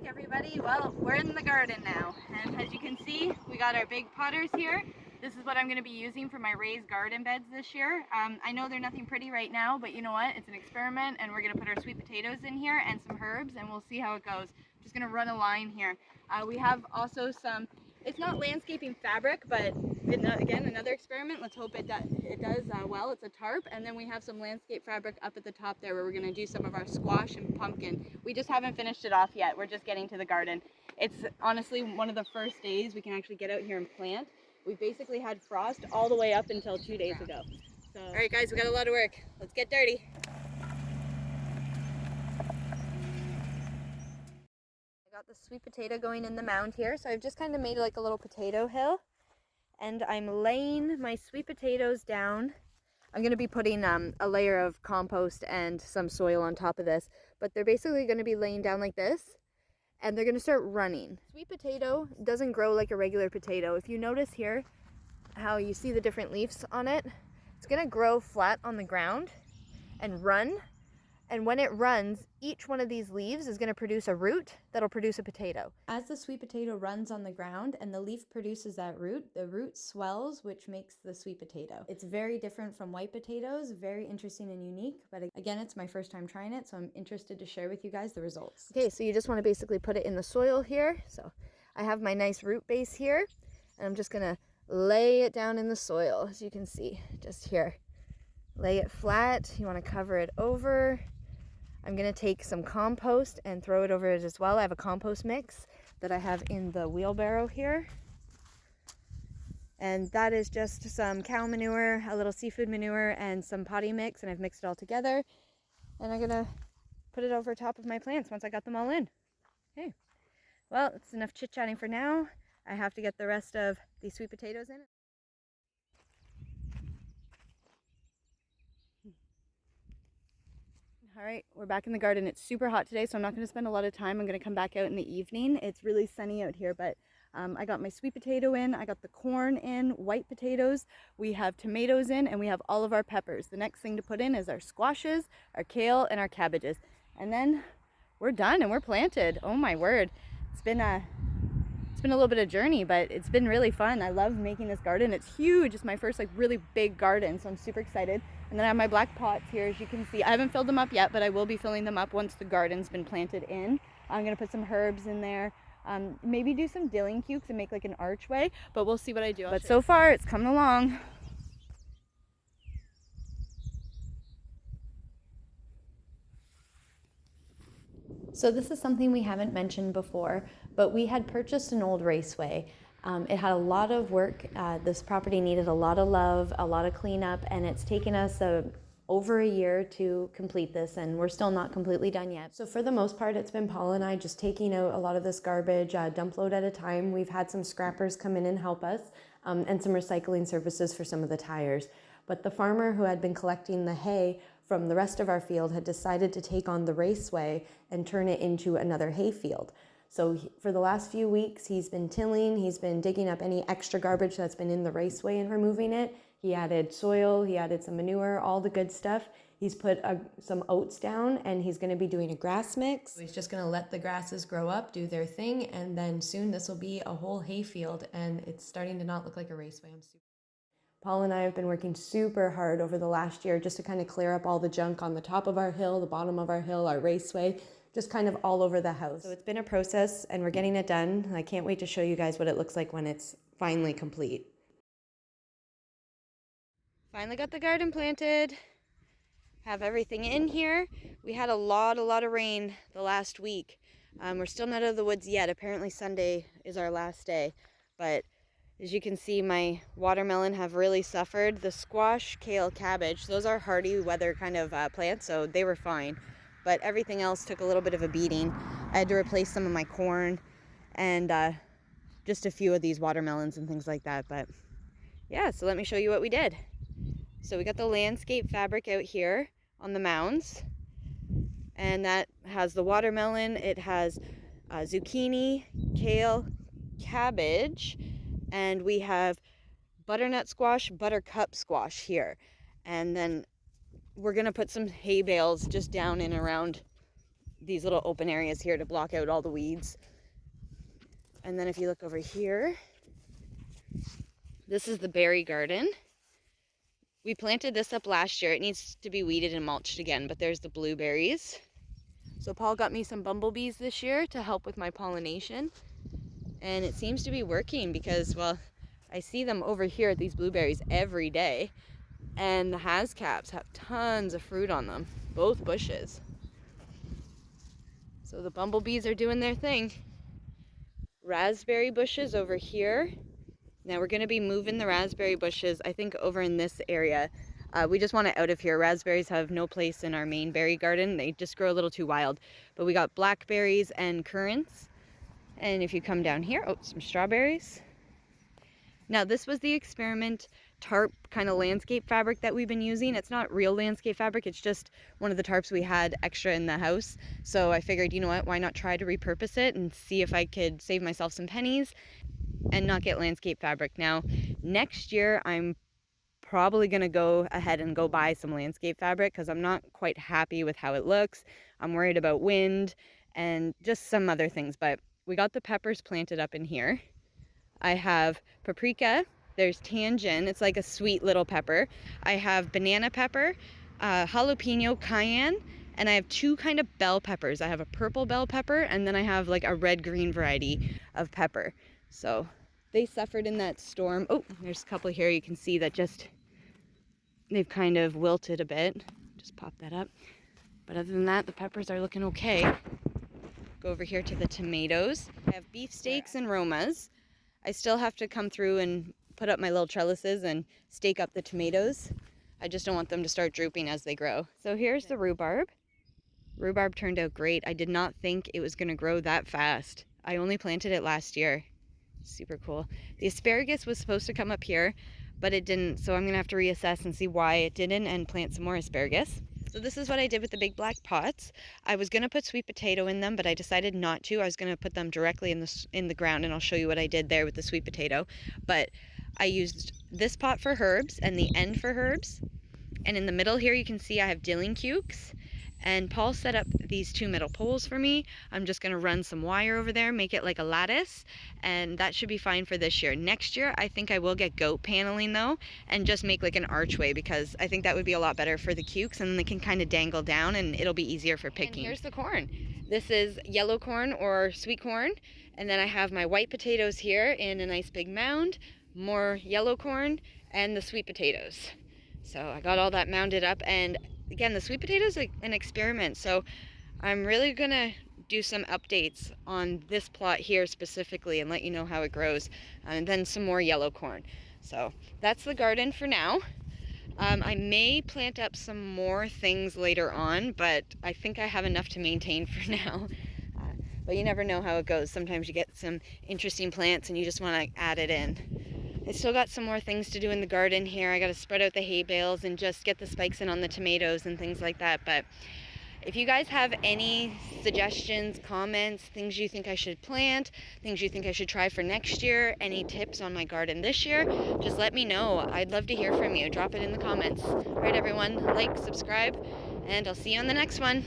Everybody. Well, we're in the garden now, and as you can see, we got our big potters here. This is what I'm going to be using for my raised garden beds this year. I know they're nothing pretty right now, but you know what? It's an experiment, and we're going to put our sweet potatoes in here and some herbs, and we'll see how it goes. I'm just going to run a line here. We have also some, it's not landscaping fabric, but again, another experiment. Let's hope it does well. It's a tarp, and then we have some landscape fabric up at the top there where we're going to do some of our squash and pumpkin. We just haven't finished it off yet. We're just getting to the garden. It's honestly one of the first days we can actually get out here and plant. We basically had frost all the way up until 2 days ago. So, all right, guys, we got a lot of work. Let's get dirty. I got the sweet potato going in the mound here, so I've just kind of made like a little potato hill, and I'm laying my sweet potatoes down. I'm going to be putting a layer of compost and some soil on top of this, but they're basically going to be laying down like this, and they're going to start running. Sweet potato doesn't grow like a regular potato. If you notice here how you see the different leaves on it, it's going to grow flat on the ground and run. And when it runs, each one of these leaves is going to produce a root that'll produce a potato. As the sweet potato runs on the ground and the leaf produces that root, the root swells, which makes the sweet potato. It's very different from white potatoes, very interesting and unique, but again, it's my first time trying it, so I'm interested to share with you guys the results. Okay, so you just want to basically put it in the soil here. So I have my nice root base here, and I'm just going to lay it down in the soil, as you can see, just here. Lay it flat. You want to cover it over. I'm going to take some compost and throw it over it as well. I have a compost mix that I have in the wheelbarrow here. And that is just some cow manure, a little seafood manure, and some potty mix, and I've mixed it all together. And I'm going to put it over top of my plants once I got them all in. Okay. Well, it's enough chit-chatting for now. I have to get the rest of these sweet potatoes in. All right, we're back in the garden. It's super hot today, so I'm not going to spend a lot of time. I'm going to come back out in the evening. It's really sunny out here, but I got my sweet potato in, I got the corn in, white potatoes, we have tomatoes in, and we have all of our peppers. The next thing to put in is our squashes, our kale, and our cabbages. And then we're done and we're planted. Oh my word. It's been a little bit of a journey, but it's been really fun. I love making this garden. It's huge. It's my first like really big garden, so I'm super excited. And then I have my black pots here, as you can see. I haven't filled them up yet, but I will be filling them up once the garden's been planted in. I'm gonna put some herbs in there, maybe do some dilling cukes and make like an archway, but we'll see what I do. But so far, it's coming along. So this is something we haven't mentioned before, but we had purchased an old raceway. It had a lot of work. This property needed a lot of love, a lot of cleanup, and it's taken us over a year to complete this, and we're still not completely done yet. So for the most part, it's been Paul and I just taking out a lot of this garbage, dump load at a time. We've had some scrappers come in and help us, and some recycling services for some of the tires. But the farmer who had been collecting the hay from the rest of our field had decided to take on the raceway and turn it into another hay field. So for the last few weeks, he's been tilling, he's been digging up any extra garbage that's been in the raceway and removing it. He added soil, he added some manure, all the good stuff. He's put some oats down, and he's gonna be doing a grass mix. He's just gonna let the grasses grow up, do their thing, and then soon this will be a whole hay field, and it's starting to not look like a raceway. Paul and I have been working super hard over the last year just to kind of clear up all the junk on the top of our hill, the bottom of our hill, our raceway, just kind of all over the house. So it's been a process, and we're getting it done. I can't wait to show you guys what it looks like when it's finally complete. Finally got the garden planted. Have everything in here. We had a lot of rain the last week. We're still not out of the woods yet. Apparently Sunday is our last day, but as you can see, my watermelon have really suffered. The squash, kale, cabbage, those are hardy weather kind of plants, so they were fine. But everything else took a little bit of a beating. I had to replace some of my corn and just a few of these watermelons and things like that. But yeah, so let me show you what we did. So we got the landscape fabric out here on the mounds, and that has the watermelon. It has zucchini, kale, cabbage, and we have butternut squash, buttercup squash here. And then we're gonna put some hay bales just down and around these little open areas here to block out all the weeds. And then if you look over here, this is the berry garden. We planted this up last year. It needs to be weeded and mulched again, but there's the blueberries. So Paul got me some bumblebees this year to help with my pollination. And it seems to be working because, well, I see them over here at these blueberries every day. And the hascaps have tons of fruit on them, both bushes. So the bumblebees are doing their thing. Raspberry bushes over here. Now we're going to be moving the raspberry bushes, I think, over in this area. We just want it out of here. Raspberries have no place in our main berry garden. They just grow a little too wild. But we got blackberries and currants. And if you come down here, oh, some strawberries. Now this was the experiment tarp kind of landscape fabric that we've been using. It's not real landscape fabric. It's just one of the tarps we had extra in the house. So I figured, you know what, why not try to repurpose it and see if I could save myself some pennies and not get landscape fabric. Now, next year, I'm probably going to go ahead and go buy some landscape fabric because I'm not quite happy with how it looks. I'm worried about wind and just some other things, but we got the peppers planted up in here. I have paprika, there's tangerine, it's like a sweet little pepper. I have banana pepper, jalapeno, cayenne, and I have two kind of bell peppers. I have a purple bell pepper and then I have like a red-green variety of pepper. So they suffered in that storm. Oh, there's a couple here you can see that they've kind of wilted a bit. Just pop that up. But other than that, the peppers are looking okay. Go over here to the tomatoes. I have beefsteaks and romas. I still have to come through and put up my little trellises and stake up the tomatoes. I just don't want them to start drooping as they grow. So here's the rhubarb. Rhubarb turned out great. I did not think it was going to grow that fast. I only planted it last year. Super cool. The asparagus was supposed to come up here, but it didn't, so I'm gonna have to reassess and see why it didn't and plant some more asparagus. So this is what I did with the big black pots. I was gonna put sweet potato in them, but I decided not to. I was gonna put them directly in the ground, and I'll show you what I did there with the sweet potato. But I used this pot for herbs and the end for herbs. And in the middle here, you can see I have dilling cukes. And Paul set up these two metal poles for me. I'm just gonna run some wire over there, make it like a lattice, and that should be fine for this year. Next year, I think I will get goat paneling though, and just make like an archway because I think that would be a lot better for the cukes and then they can kind of dangle down and it'll be easier for picking. And here's the corn. This is yellow corn or sweet corn. And then I have my white potatoes here in a nice big mound, more yellow corn, and the sweet potatoes. So I got all that mounded up, and again, the sweet potato is an experiment, so I'm really gonna do some updates on this plot here specifically and let you know how it grows, and then some more yellow corn. So that's the garden for now. I may plant up some more things later on, but I think I have enough to maintain for now. But you never know how it goes. Sometimes you get some interesting plants and you just want to add it in. I still got some more things to do in the garden here. I got to spread out the hay bales and just get the spikes in on the tomatoes and things like that. But if you guys have any suggestions, comments, things you think I should plant, things you think I should try for next year, any tips on my garden this year, just let me know. I'd love to hear from you. Drop it in the comments. All right, everyone, like, subscribe, and I'll see you on the next one.